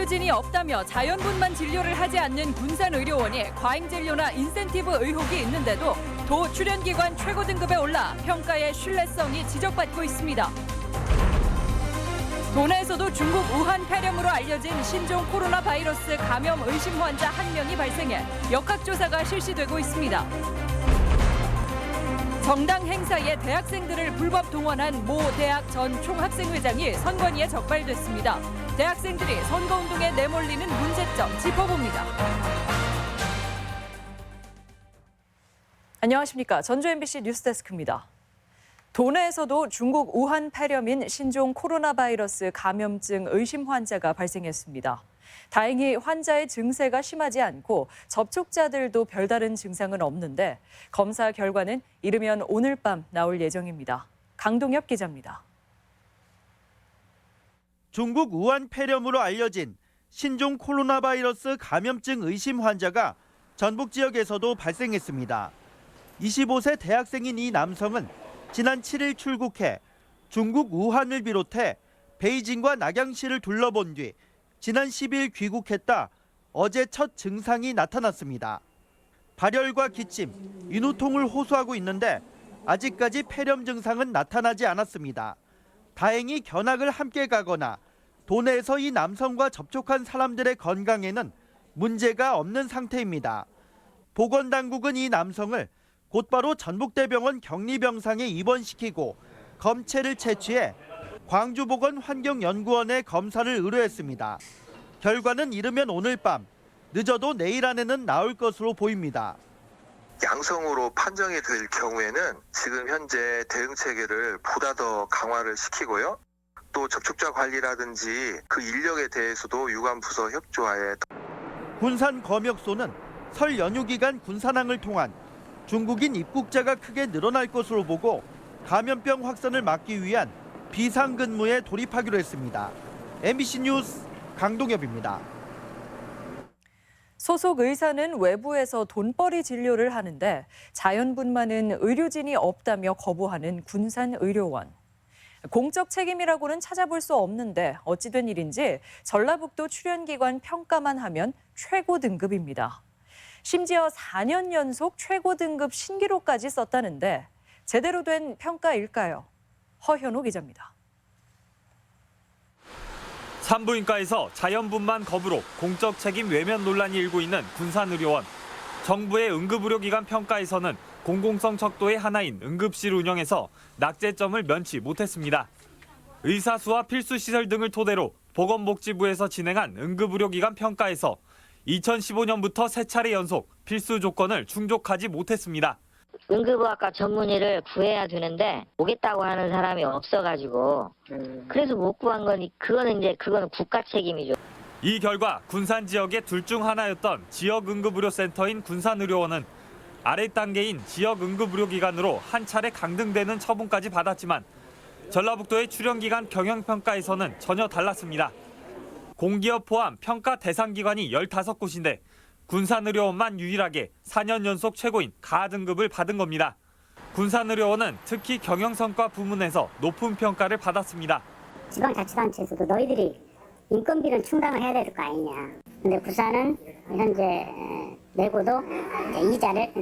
의료진이 없다며 자연분만 진료를 하지 않는 군산의료원이 과잉 진료나 인센티브 의혹이 있는데도 도 출연기관 최고 등급에 올라 평가의 신뢰성이 지적받고 있습니다. 도내에서도 중국 우한 폐렴으로 알려진 신종 코로나 바이러스 감염 의심 환자 1명이 발생해 역학조사가 실시되고 있습니다. 정당 행사에 대학생들을 불법 동원한 모 대학 전 총학생회장이 선관위에 적발됐습니다. 대학생들이 선거운동에 내몰리는 문제점 짚어봅니다. 안녕하십니까. 전주 MBC 뉴스데스크입니다. 도내에서도 중국 우한 폐렴인 신종 코로나 바이러스 감염증 의심 환자가 발생했습니다. 다행히 환자의 증세가 심하지 않고 접촉자들도 별다른 증상은 없는데 검사 결과는 이르면 오늘 밤 나올 예정입니다. 강동엽 기자입니다. 중국 우한 폐렴으로 알려진 신종 코로나 바이러스 감염증 의심 환자가 전북 지역에서도 발생했습니다. 25세 대학생인 이 남성은 지난 7일 출국해 중국 우한을 비롯해 베이징과 낙양시를 둘러본 뒤 지난 10일 귀국했다 어제 첫 증상이 나타났습니다. 발열과 기침, 인후통을 호소하고 있는데 아직까지 폐렴 증상은 나타나지 않았습니다. 다행히 견학을 함께 가거나 도내에서 이 남성과 접촉한 사람들의 건강에는 문제가 없는 상태입니다. 보건당국은 이 남성을 곧바로 전북대병원 격리병상에 입원시키고 검체를 채취해 광주보건환경연구원에 검사를 의뢰했습니다. 결과는 이르면 오늘 밤, 늦어도 내일 안에는 나올 것으로 보입니다. 양성으로 판정이 될 경우에는 지금 현재 대응 체계를 보다 더 강화를 시키고요. 또 접촉자 관리라든지 그 인력에 대해서도 유관부서 협조하에 군산검역소는 설 연휴 기간 군산항을 통한 중국인 입국자가 크게 늘어날 것으로 보고 감염병 확산을 막기 위한 비상근무에 돌입하기로 했습니다. MBC 뉴스 강동엽입니다. 소속 의사는 외부에서 돈벌이 진료를 하는데 자연분만은 의료진이 없다며 거부하는 군산의료원. 공적 책임이라고는 찾아볼 수 없는데 어찌된 일인지 전라북도 출연기관 평가만 하면 최고 등급입니다. 심지어 4년 연속 최고 등급 신기록까지 썼다는데 제대로 된 평가일까요? 허현호 기자입니다. 산부인과에서 자연분만 거부로 공적 책임 외면 논란이 일고 있는 군산의료원. 정부의 응급의료기관 평가에서는 공공성 척도의 하나인 응급실 운영에서 낙제점을 면치 못했습니다. 의사수와 필수시설 등을 토대로 보건복지부에서 진행한 응급의료기관 평가에서 2015년부터 3차례 연속 필수 조건을 충족하지 못했습니다. 응급의학과 전문의를 구해야 되는데 오겠다고 하는 사람이 없어가지고 그래서 못 구한 거니 그거는 국가 책임이죠. 이 결과 군산 지역의 둘 중 하나였던 지역응급의료센터인 군산의료원은 아래 단계인 지역응급의료기관으로 한 차례 강등되는 처분까지 받았지만 전라북도의 출연기관 경영평가에서는 전혀 달랐습니다. 공기업 포함 평가 대상 기관이 15곳인데 군산의료원만 유일하게 4년 연속 최고인 가등급을 받은 겁니다. 군산의료원은 특히 경영성과 부문에서 높은 평가를 받았습니다. 지방자치단체에서도 너희들이 인건비는 충당을 해야 될 거 아니냐. 근데 부산은 현재 내고도 이자를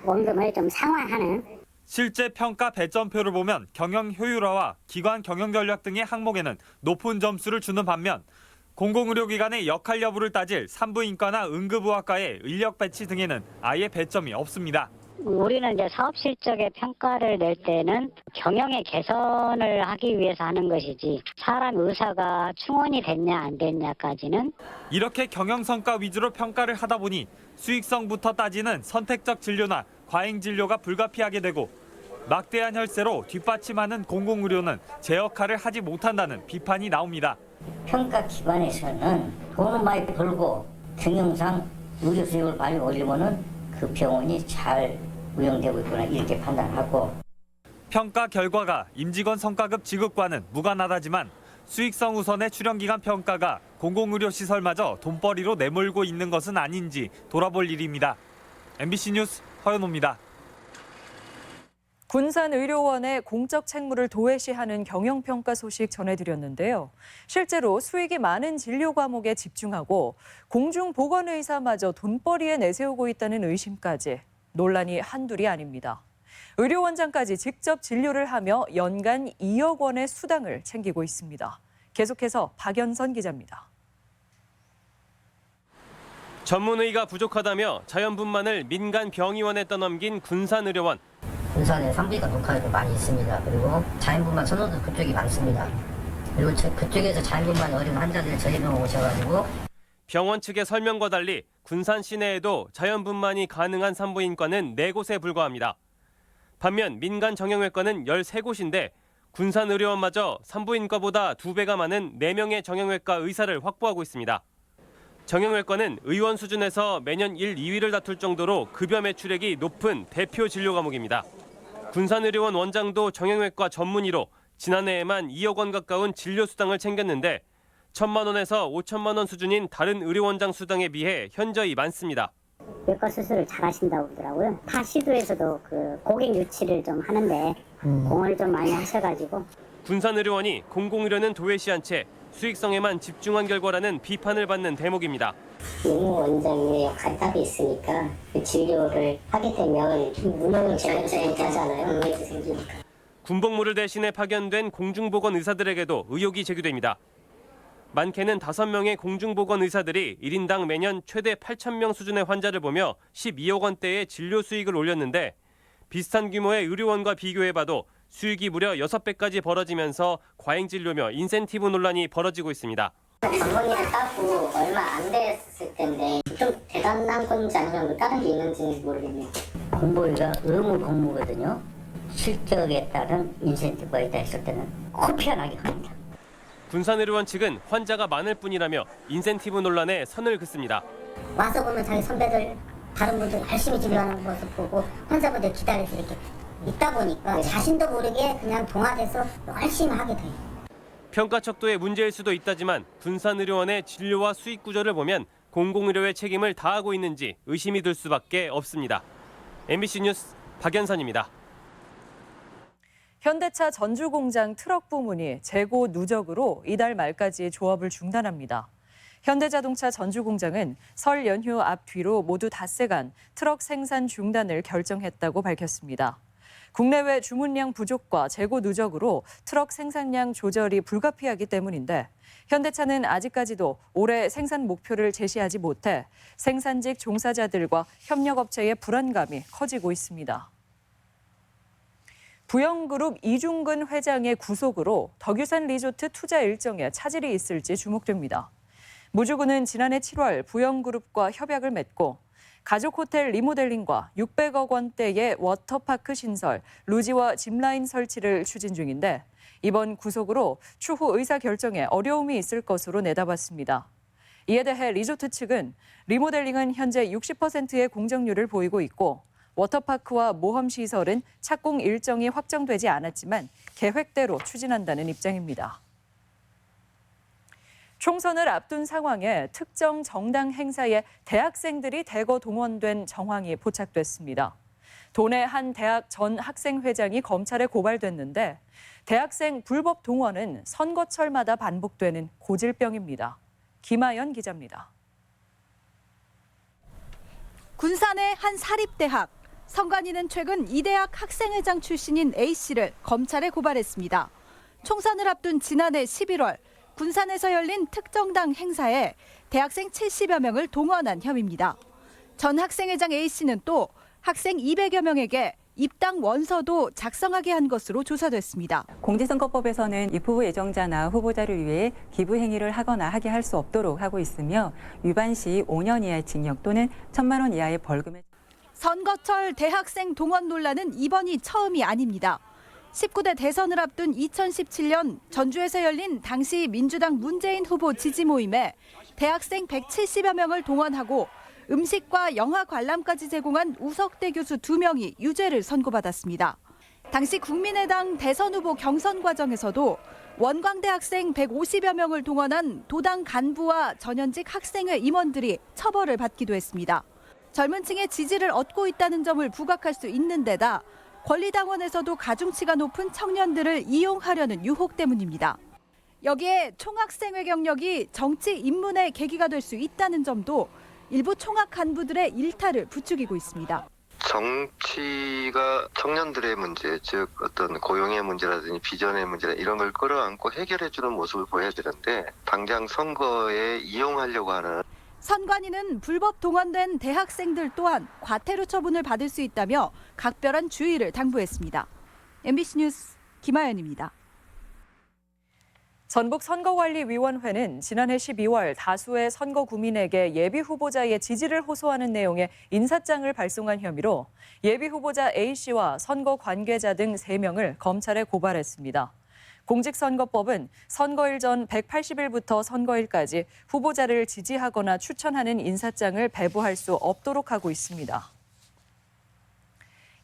원금을 좀 상환하는. 실제 평가 배점표를 보면 경영 효율화와 기관 경영 전략 등의 항목에는 높은 점수를 주는 반면 공공의료기관의 역할 여부를 따질 산부인과나 응급의학과의 인력 배치 등에는 아예 배점이 없습니다. 우리는 이제 사업 실적의 평가를 낼 때는 경영의 개선을 하기 위해서 하는 것이지 사람 의사가 충원이 됐냐 안 됐냐까지는. 이렇게 경영성과 위주로 평가를 하다 보니 수익성부터 따지는 선택적 진료나 과잉 진료가 불가피하게 되고 막대한 혈세로 뒷받침하는 공공의료는 제 역할을 하지 못한다는 비판이 나옵니다. 평가 기관에서는 돈을 많이 벌고 경영상 의료 수익을 많이 올리면은 그 병원이 잘 운영되고 있구나 이렇게 판단하고. 평가 결과가 임직원 성과급 지급과는 무관하다지만 수익성 우선의 출연기관 평가가 공공의료시설마저 돈벌이로 내몰고 있는 것은 아닌지 돌아볼 일입니다. MBC 뉴스 허연호입니다. 군산의료원의 공적 책무를 도외시하는 경영평가 소식 전해드렸는데요. 실제로 수익이 많은 진료 과목에 집중하고 공중보건의사마저 돈벌이에 내세우고 있다는 의심까지 논란이 한둘이 아닙니다. 의료원장까지 직접 진료를 하며 연간 2억 원의 수당을 챙기고 있습니다. 계속해서 박연선 기자입니다. 전문의가 부족하다며 자연분만을 민간 병의원에 떠넘긴 군산의료원. 군산에 산부인과 녹화도 많이 있습니다. 그리고 자연분만 선호도 그쪽이 많습니다. 그리고 그쪽에서 자연분만 어린 환자들이 저희 병원 오셔가지고 병원 측의 설명과 달리 군산 시내에도 자연분만이 가능한 산부인과는 4곳에 불과합니다. 반면 민간 정형외과는 13곳인데 군산의료원마저 산부인과보다 2배가 많은 4명의 정형외과 의사를 확보하고 있습니다. 정형외과는 의원 수준에서 매년 1, 2위를 다툴 정도로 급여 매출액이 높은 대표 진료 과목입니다. 군산의료원 원장도 정형외과 전문의로 지난해에만 2억 원 가까운 진료 수당을 챙겼는데 1,000만 원에서 5천만 원 수준인 다른 의료원장 수당에 비해 현저히 많습니다. 외과 수술을 잘 하신다고 그러더라고요. 타 시도에서도 그 고객 유치를 좀 하는데 공을 좀 많이 하셔가지고. 군산의료원이 공공의료는 도외시한 채 수익성에만 집중한 결과라는 비판을 받는 대목입니다. 의료원장의 간섭이 있으니까 그 진료를 하게 되면 무너는 자연스럽잖아요. 군복무를 대신해 파견된 공중보건 의사들에게도 의혹이 제기됩니다. 많게는 5명의 공중보건 의사들이 1인당 매년 최대 8,000명 수준의 환자를 보며 12억 원대의 진료 수익을 올렸는데 비슷한 규모의 의료원과 비교해봐도 수익이 무려 6배까지 벌어지면서 과잉진료며 인센티브 논란이 벌어지고 있습니다. 전문의를 따고 얼마 안 됐을 텐데 좀 대단한 건지 아니면 다른 게 있는지 모르겠네요. 공보위가 의무 공무거든요. 실적에 따른 인센티브가 있다 했을 때는 코피가 나게 합니다. 군산의료원 측은 환자가 많을 뿐이라며 인센티브 논란에 선을 긋습니다. 와서 보면 자기 선배들 다른 분들 열심히 진료하는 모습 보고 환자분들 기다려서 이렇게 있다 보니까 자신도 모르게 그냥 동화돼서 열심히 하게 돼요. 평가 척도의 문제일 수도 있다지만 군산의료원의 진료와 수익 구조를 보면 공공의료의 책임을 다하고 있는지 의심이 들 수밖에 없습니다. MBC 뉴스 박연선입니다. 현대차 전주공장 트럭 부문이 재고 누적으로 이달 말까지 조업을 중단합니다. 현대자동차 전주공장은 설 연휴 앞뒤로 모두 닷새간 트럭 생산 중단을 결정했다고 밝혔습니다. 국내외 주문량 부족과 재고 누적으로 트럭 생산량 조절이 불가피하기 때문인데 현대차는 아직까지도 올해 생산 목표를 제시하지 못해 생산직 종사자들과 협력업체의 불안감이 커지고 있습니다. 부영그룹 이중근 회장의 구속으로 덕유산 리조트 투자 일정에 차질이 있을지 주목됩니다. 무주군은 지난해 7월 부영그룹과 협약을 맺고 가족 호텔 리모델링과 600억 원대의 워터파크 신설, 루지와 짚라인 설치를 추진 중인데 이번 구속으로 추후 의사결정에 어려움이 있을 것으로 내다봤습니다. 이에 대해 리조트 측은 리모델링은 현재 60%의 공정률을 보이고 있고 워터파크와 모험시설은 착공 일정이 확정되지 않았지만 계획대로 추진한다는 입장입니다. 총선을 앞둔 상황에 특정 정당 행사에 대학생들이 대거 동원된 정황이 포착됐습니다. 도내 한 대학 전 학생회장이 검찰에 고발됐는데 대학생 불법 동원은 선거철마다 반복되는 고질병입니다. 김아연 기자입니다. 군산의 한 사립대학. 선관위는 최근 이 대학 학생회장 출신인 A씨를 검찰에 고발했습니다. 총선을 앞둔 지난해 11월 군산에서 열린 특정당 행사에 대학생 70여 명을 동원한 혐의입니다. 전 학생회장 A씨는 또 학생 200여 명에게 입당 원서도 작성하게 한 것으로 조사됐습니다. 공직선거법에서는 입후보 예정자나 후보자를 위해 기부 행위를 하거나 하게 할 수 없도록 하고 있으며 위반 시 5년 이하의 징역 또는 1,000만 원 이하의 벌금에 선거철 대학생 동원 논란은 이번이 처음이 아닙니다. 19대 대선을 앞둔 2017년 전주에서 열린 당시 민주당 문재인 후보 지지 모임에 대학생 170여 명을 동원하고 음식과 영화 관람까지 제공한 우석대 교수 2명이 유죄를 선고받았습니다. 당시 국민의당 대선 후보 경선 과정에서도 원광대 학생 150여 명을 동원한 도당 간부와 전현직 학생회 임원들이 처벌을 받기도 했습니다. 젊은 층의 지지를 얻고 있다는 점을 부각할 수 있는 데다 권리당원에서도 가중치가 높은 청년들을 이용하려는 유혹 때문입니다. 여기에 총학생회 경력이 정치 입문의 계기가 될 수 있다는 점도 일부 총학 간부들의 일탈을 부추기고 있습니다. 정치가 청년들의 문제, 즉 어떤 고용의 문제라든지 비전의 문제 이런 걸 끌어안고 해결해주는 모습을 보여야 되는데 당장 선거에 이용하려고 하는 선관위는 불법 동원된 대학생들 또한 과태료 처분을 받을 수 있다며 각별한 주의를 당부했습니다. MBC 뉴스 김아연입니다. 전북선거관리위원회는 지난해 12월 다수의 선거 구민에게 예비 후보자의 지지를 호소하는 내용의 인사장을 발송한 혐의로 예비 후보자 A씨와 선거 관계자 등 3명을 검찰에 고발했습니다. 공직선거법은 선거일 전 180일부터 선거일까지 후보자를 지지하거나 추천하는 인사장을 배부할 수 없도록 하고 있습니다.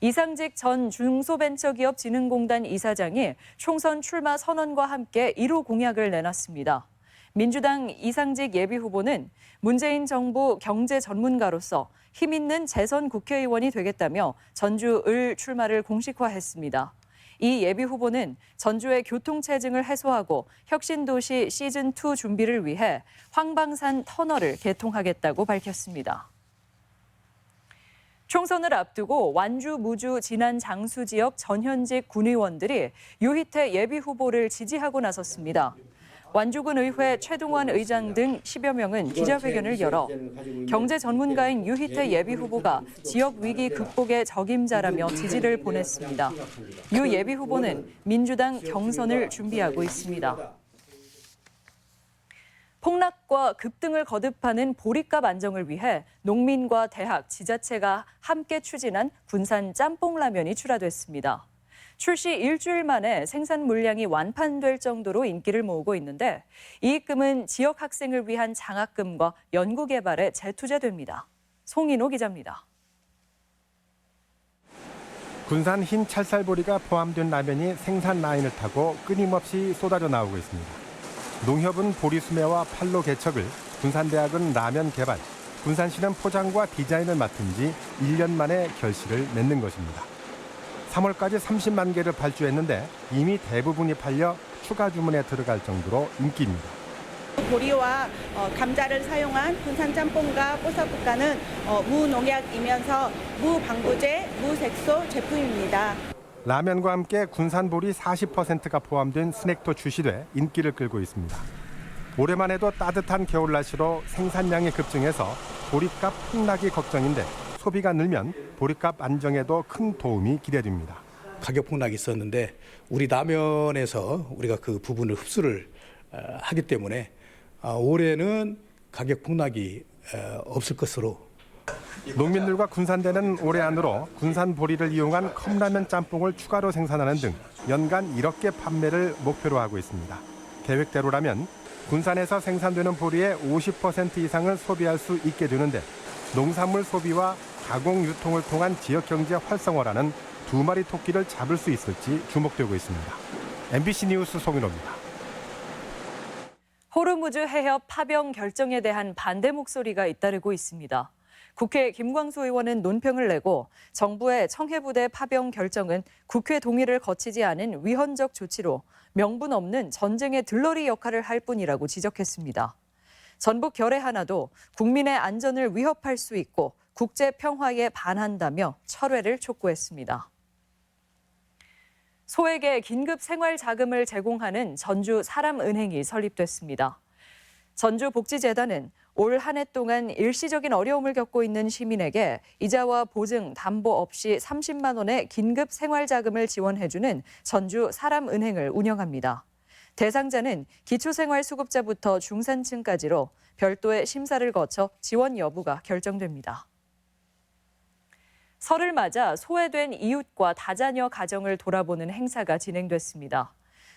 이상직 전 중소벤처기업진흥공단 이사장이 총선 출마 선언과 함께 1호 공약을 내놨습니다. 민주당 이상직 예비후보는 문재인 정부 경제 전문가로서 힘 있는 재선 국회의원이 되겠다며 전주 을 출마를 공식화했습니다. 이 예비후보는 전주의 교통체증을 해소하고 혁신도시 시즌2 준비를 위해 황방산 터널을 개통하겠다고 밝혔습니다. 총선을 앞두고 완주, 무주, 진안, 장수 지역 전현직 군의원들이 유희태 예비후보를 지지하고 나섰습니다. 완주군 의회 최동원 의장 등 10여 명은 기자회견을 열어 경제 전문가인 유희태 예비후보가 지역 위기 극복의 적임자라며 지지를 보냈습니다. 유 예비후보는 민주당 경선을 준비하고 있습니다. 폭락과 급등을 거듭하는 보리값 안정을 위해 농민과 대학, 지자체가 함께 추진한 군산 짬뽕라면이 출하됐습니다. 출시 일주일 만에 생산 물량이 완판될 정도로 인기를 모으고 있는데 이익금은 지역 학생을 위한 장학금과 연구개발에 재투자됩니다. 송인호 기자입니다. 군산 흰 찰쌀보리가 포함된 라면이 생산 라인을 타고 끊임없이 쏟아져 나오고 있습니다. 농협은 보리 수매와 판로 개척을, 군산대학은 라면 개발, 군산시는 포장과 디자인을 맡은 지 1년 만에 결실을 맺는 것입니다. 3월까지 30만 개를 발주했는데 이미 대부분이 팔려 추가 주문에 들어갈 정도로 인기입니다. 보리와 감자를 사용한 군산 짬뽕과 뽀사국가는 무농약이면서 무방부제, 무색소 제품입니다. 라면과 함께 군산보리 40%가 포함된 스낵도 출시돼 인기를 끌고 있습니다. 올해만 해도 따뜻한 겨울 날씨로 생산량이 급증해서 보리값 폭락이 걱정인데 소비가 늘면 보리값 안정에도 큰 도움이 기대됩니다. 가격 폭락이 있었는데 우리 라면에서 우리가 그 부분을 흡수를 하기 때문에 올해는 가격 폭락이 없을 것으로. 농민들과 군산대는 올해 안으로 군산 보리를 이용한 컵라면 짬뽕을 추가로 생산하는 등 연간 1억 개 판매를 목표로 하고 있습니다. 계획대로라면 군산에서 생산되는 보리의 50% 이상을 소비할 수 있게 되는데 농산물 소비와 가공 유통을 통한 지역 경제 활성화라는 두 마리 토끼를 잡을 수 있을지 주목되고 있습니다. MBC 뉴스 송인호입니다. 호르무즈 해협 파병 결정에 대한 반대 목소리가 잇따르고 있습니다. 국회 김광수 의원은 논평을 내고 정부의 청해부대 파병 결정은 국회 동의를 거치지 않은 위헌적 조치로 명분 없는 전쟁의 들러리 역할을 할 뿐이라고 지적했습니다. 전북 결의 하나도 국민의 안전을 위협할 수 있고 국제 평화에 반한다며 철회를 촉구했습니다. 소에게 긴급 생활 자금을 제공하는 전주 사람은행이 설립됐습니다. 전주복지재단은 올 한 해 동안 일시적인 어려움을 겪고 있는 시민에게 이자와 보증, 담보 없이 30만 원의 긴급 생활자금을 지원해주는 전주 사람은행을 운영합니다. 대상자는 기초생활수급자부터 중산층까지로 별도의 심사를 거쳐 지원 여부가 결정됩니다. 설을 맞아 소외된 이웃과 다자녀 가정을 돌아보는 행사가 진행됐습니다.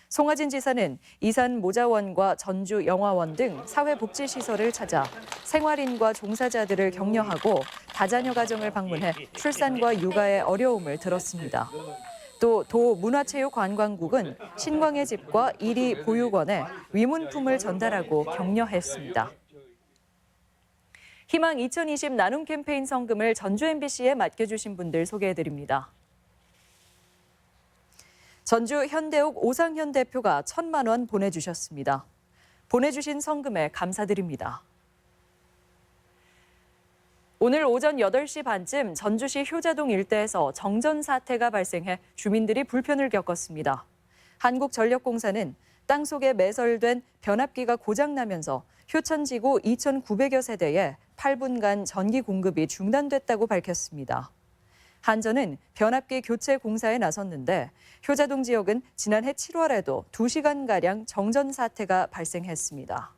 송하진 지사는 이산 모자원과 전주 영화원 등 사회복지시설을 찾아 생활인과 종사자들을 격려하고 다자녀 가정을 방문해 출산과 육아의 어려움을 들었습니다. 또 도문화체육관광국은 신광의 집과 이리 보육원에 위문품을 전달하고 격려했습니다. 희망 2020 나눔 캠페인 성금을 전주 MBC에 맡겨주신 분들 소개해드립니다. 전주 현대옥 오상현 대표가 1,000만 원 보내주셨습니다. 보내주신 성금에 감사드립니다. 오늘 오전 8시 반쯤 전주시 효자동 일대에서 정전 사태가 발생해 주민들이 불편을 겪었습니다. 한국전력공사는 땅속에 매설된 변압기가 고장나면서 효천지구 2,900여 세대에 8분간 전기 공급이 중단됐다고 밝혔습니다. 한전은 변압기 교체 공사에 나섰는데 효자동 지역은 지난해 7월에도 2시간가량 정전 사태가 발생했습니다.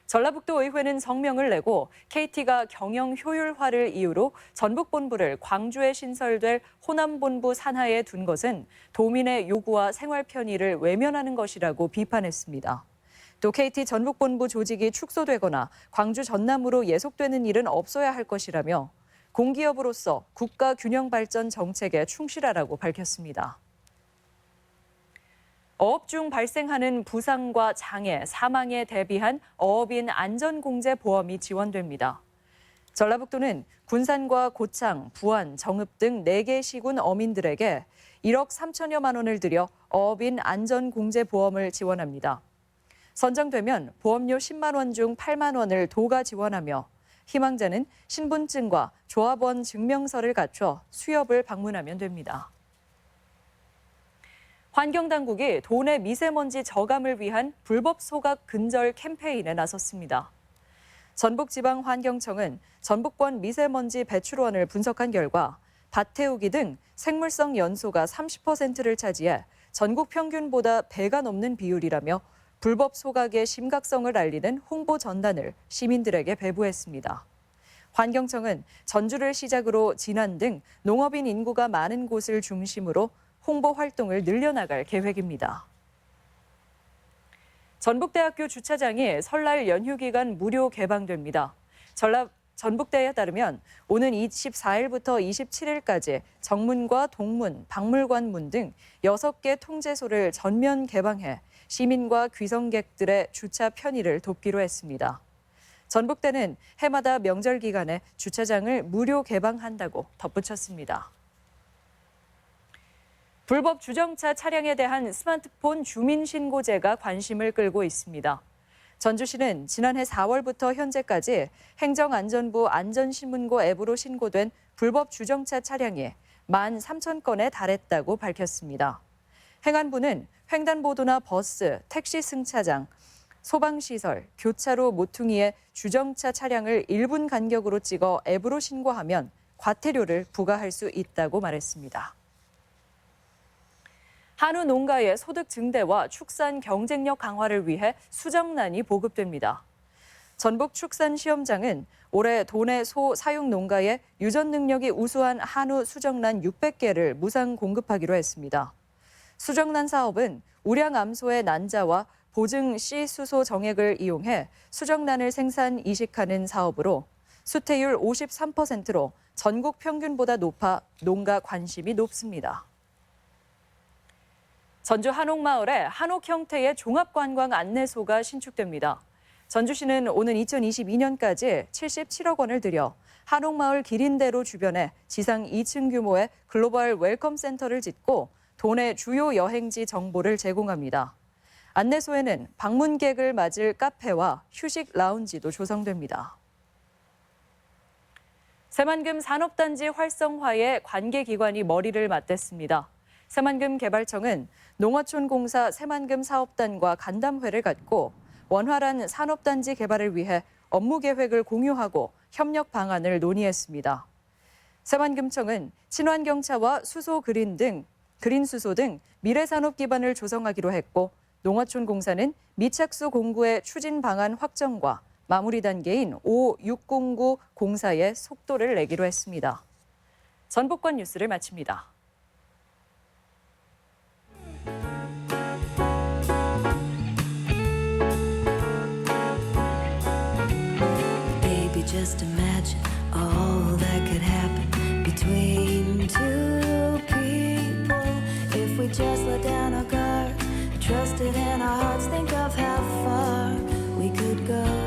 전라북도 의회는 성명을 내고 KT가 경영 효율화를 이유로 전북본부를 광주에 신설될 호남본부 산하에 둔 것은 도민의 요구와 생활 편의를 외면하는 것이라고 비판했습니다. 또 KT 전북본부 조직이 축소되거나 광주 전남으로 예속되는 일은 없어야 할 것이라며 공기업으로서 국가 균형 발전 정책에 충실하라고 밝혔습니다. 어업 중 발생하는 부상과 장애, 사망에 대비한 어업인 안전공제 보험이 지원됩니다. 전라북도는 군산과 고창, 부안, 정읍 등 4개 시군 어민들에게 1억 3천여만 원을 들여 어업인 안전공제 보험을 지원합니다. 선정되면 보험료 10만 원 중 8만 원을 도가 지원하며 희망자는 신분증과 조합원 증명서를 갖춰 수협을 방문하면 됩니다. 환경당국이 도내 미세먼지 저감을 위한 불법 소각 근절 캠페인에 나섰습니다. 전북지방환경청은 전북권 미세먼지 배출원을 분석한 결과 밭 태우기 등 생물성 연소가 30%를 차지해 전국 평균보다 배가 넘는 비율이라며 불법 소각의 심각성을 알리는 홍보 전단을 시민들에게 배부했습니다. 환경청은 전주를 시작으로 진안 등 농업인 인구가 많은 곳을 중심으로 홍보 활동을 늘려나갈 계획입니다. 전북대학교 주차장이 설날 연휴 기간 무료 개방됩니다. 전북대에 따르면 오는 24일부터 27일까지 정문과 동문, 박물관문 등 6개 통제소를 전면 개방해 시민과 귀성객들의 주차 편의를 돕기로 했습니다. 전북대는 해마다 명절 기간에 주차장을 무료 개방한다고 덧붙였습니다. 불법 주정차 차량에 대한 스마트폰 주민신고제가 관심을 끌고 있습니다. 전주시는 지난해 4월부터 현재까지 행정안전부 안전신문고 앱으로 신고된 불법 주정차 차량이 13,000건에 달했다고 밝혔습니다. 행안부는 횡단보도나 버스, 택시 승차장, 소방시설, 교차로 모퉁이에 주정차 차량을 1분 간격으로 찍어 앱으로 신고하면 과태료를 부과할 수 있다고 말했습니다. 한우 농가의 소득 증대와 축산 경쟁력 강화를 위해 수정란이 보급됩니다. 전북 축산시험장은 올해 도내 소 사육 농가에 유전 능력이 우수한 한우 수정란 600개를 무상 공급하기로 했습니다. 수정란 사업은 우량 암소의 난자와 보증 씨 수소 정액을 이용해 수정란을 생산 이식하는 사업으로 수태율 53%로 전국 평균보다 높아 농가 관심이 높습니다. 전주 한옥마을에 한옥 형태의 종합관광 안내소가 신축됩니다. 전주시는 오는 2022년까지 77억 원을 들여 한옥마을 기린대로 주변에 지상 2층 규모의 글로벌 웰컴 센터를 짓고 도내 주요 여행지 정보를 제공합니다. 안내소에는 방문객을 맞을 카페와 휴식 라운지도 조성됩니다. 새만금 산업단지 활성화에 관계기관이 머리를 맞댔습니다. 새만금 개발청은 농어촌공사 새만금 사업단과 간담회를 갖고 원활한 산업단지 개발을 위해 업무 계획을 공유하고 협력 방안을 논의했습니다. 새만금청은 친환경차와 수소 그린 수소 등 미래산업 기반을 조성하기로 했고 농어촌공사는 미착수 공구의 추진 방안 확정과 마무리 단계인 5609 공사에 속도를 내기로 했습니다. 전북권 뉴스를 마칩니다. Just imagine all that could happen between two people if we just let down our guard, trusted in our hearts, think of how far we could go.